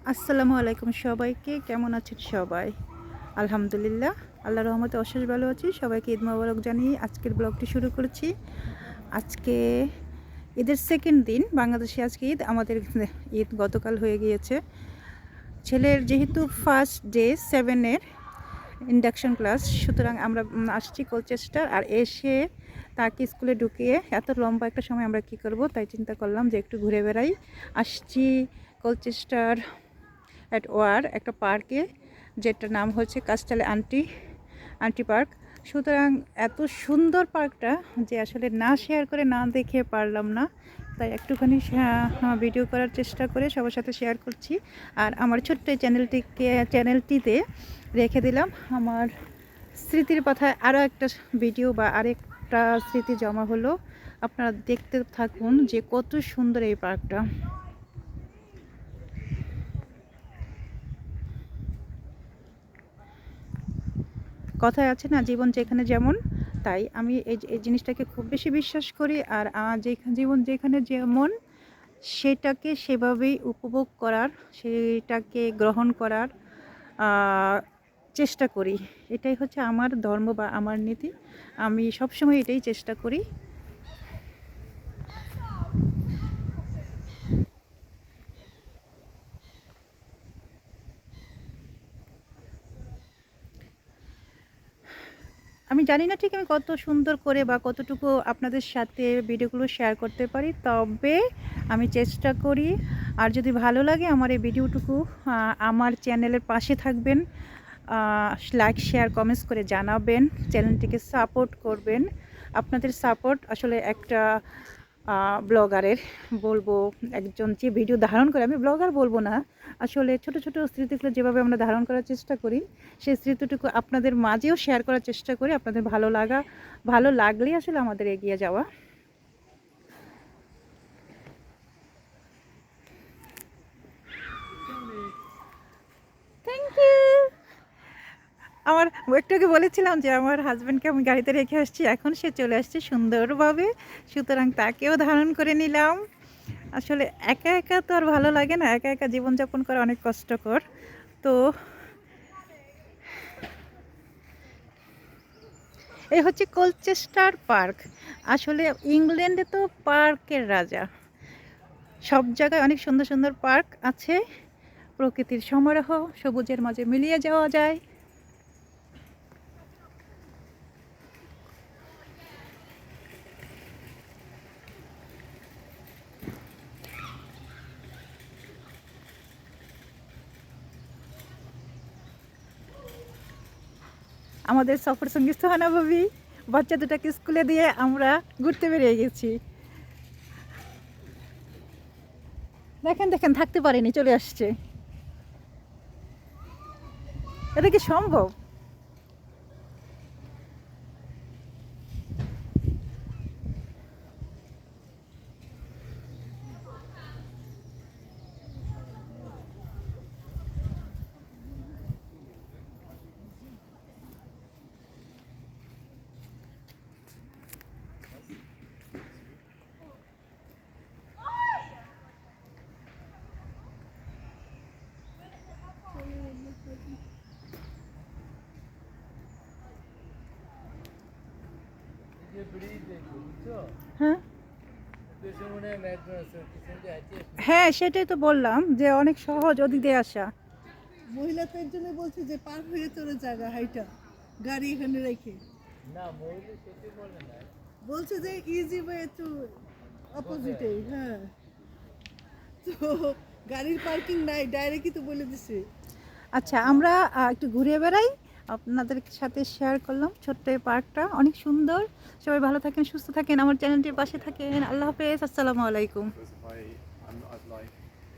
আসসালামু আলাইকুম সবাইকে, কেমন আছেন সবাই? আলহামদুলিল্লাহ, আল্লাহর রহমতে অশেষ ভালো আছি। সবাইকে ঈদ মোবারক জানিয়ে আজকের ব্লগটি শুরু করেছি। আজকে ঈদের সেকেন্ড দিন, বাংলাদেশে আজকে ঈদ, আমাদের ঈদ গতকাল হয়ে গিয়েছে। ছেলের যেহেতু ফার্স্ট ডে 7-এর ইন্ডাকশন ক্লাস, সুতরাং আমরা আসছি কোলচেস্টার। আর এসে তাকে স্কুলে ঢুকিয়ে এত লম্বা একটা সময় আমরা কি করব, তাই চিন্তা করলাম যে একটু ঘুরে বেড়াই। আসছি কোলচেস্টার অ্যাট ওয়ার একটা পার্কে, যেটার নাম হচ্ছে কাস্টালে আন্টি পার্ক। সুতরাং এত সুন্দর পার্কটা যে আসলে না শেয়ার করে না দেখে পারলাম না, তাই একটুখানি ভিডিও করার চেষ্টা করে সবার সাথে শেয়ার করছি। আর আমার ছোট্ট এই চ্যানেলটিতে রেখে দিলাম আমার স্মৃতির পাথায় আরও একটা ভিডিও বা আরেকটা স্মৃতি জমা হলো। আপনারা দেখতে থাকুন যে কত সুন্দর এই পার্কটা। কথায় আছে না, জীবন যেখানে যেমন, তাই আমি এই জিনিসটাকে খুব বেশি বিশ্বাস করি। আর জীবন যেখানে যেমন, সেটাকে সেভাবেই উপভোগ করার, সেটাকে গ্রহণ করার চেষ্টা করি। এটাই হচ্ছে আমার ধর্ম বা আমার নীতি। আমি সবসময় এটাই চেষ্টা করি। আমি জানি না ঠিক আমি কত সুন্দর করে বা কতটুকু আপনাদের সাথে ভিডিওগুলো শেয়ার করতে পারি, তবে আমি চেষ্টা করি। আর যদি ভালো লাগে আমার এই ভিডিওটুকু, আমার চ্যানেলের পাশে থাকবেন, লাইক শেয়ার কমেন্টস করে জানাবেন, চ্যানেলটিকে সাপোর্ট করবেন। আপনাদের সাপোর্ট আসলে একটা ব্লগারের, বলবো একজন যে ভিডিও ধারণ করে, আমি ব্লগার বলবো না, আসলে ছোট ছোট স্মৃতিগুলো যেভাবে আমরা ধারণ করার চেষ্টা করি, সেই স্মৃতিটুকু আপনাদের মাঝেও শেয়ার করার চেষ্টা করি। আপনাদের ভালো লাগলেই আসলে আমাদের এগিয়ে যাওয়া। Thank you. আমার একটু আগে বলেছিলাম যে আমার হাজব্যান্ডকে আমি গাড়িতে রেখে আসছি, এখন সে চলে আসছে সুন্দরভাবে, সুতরাং তাকেও ধারণ করে নিলাম। আসলে একা একা তো আর ভালো লাগে না, একা একা জীবনযাপন করা অনেক কষ্টকর। তো এই হচ্ছে কোলচেস্টার পার্ক। আসলে ইংল্যান্ডে তো পার্কের রাজা, সব জায়গায় অনেক সুন্দর সুন্দর পার্ক আছে। প্রকৃতির সমারোহ, সবুজের মাঝে মিলিয়ে যাওয়া যায়। আমাদের সফর সঙ্গী সোহানা ভাবি বাচ্চা দুটাকে স্কুলে দিয়ে আমরা ঘুরতে বেরিয়ে গেছি। দেখেন দেখেন, থাকতে পারেনি, চলে আসছে। এটা কি সম্ভব? হ্যাঁ হ্যাঁ, সেটাই তো বললাম যে অনেক সহজ ওদিক দিয়ে আসা। মহিলা তো একজনে বলছে যে পার হয়ে চলে জায়গা হাইটা গাড়ি এখানে রেখে না মহিলা সেটি বলে না বলছে যে ইজি ওয়ে টু অপোজিটে হ্যাঁ তো গাড়ির পার্কিং নাই ডাইরেক্টই তো বলে দিছে। আচ্ছা, আমরা একটু ঘুরে বেড়াই, আপনাদের সাথে শেয়ার করলাম ছোট্ট এই পার্কটা, অনেক সুন্দর। সবাই ভালো থাকেন, সুস্থ থাকেন, আমার চ্যানেলটির পাশে থাকেন। আল্লাহ হাফেজ, আসসালামু আলাইকুম।